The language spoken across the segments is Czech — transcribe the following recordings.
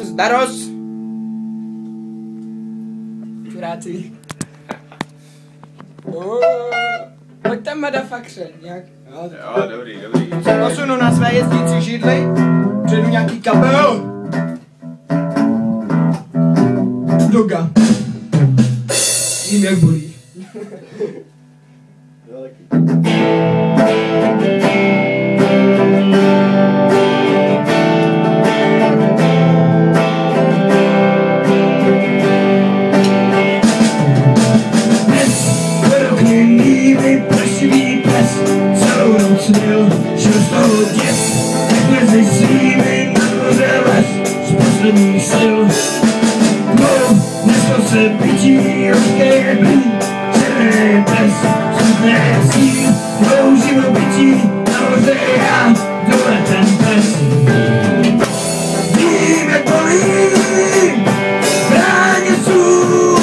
Zdaros! Čuráci. Pojďte motherfuckře, nějak. Jo, dobrý. Posunu na své jezdící židli, předu nějaký kabel. Doga. Vím, jak bolí. Jo, taky. Prašivý pes, celou noc měl, šel z toho děs, takhle ze zimy na dvoře les, z posledních sil. Neslo se bytí, rozkeje blí, černý pes, smutné síl, dloužilo bytí, nahoře já, dole ten pes. Vím, jak bolí, bráně sůl,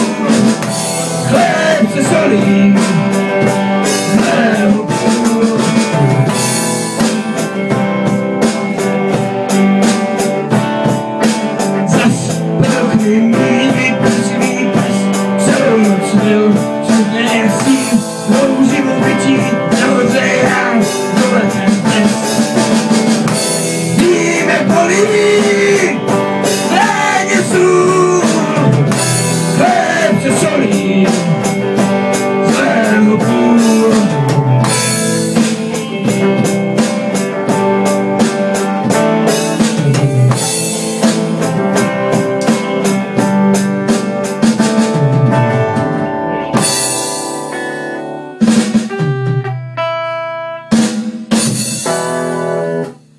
chléb se solí,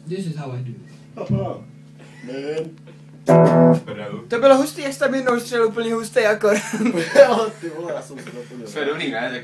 This is how I do. To To bylo hustý, jak jsi tam jednou střelil úplně hustý akord. Jo, ty vole, já jsem se naplnil. jsme dobrý, ne? Tak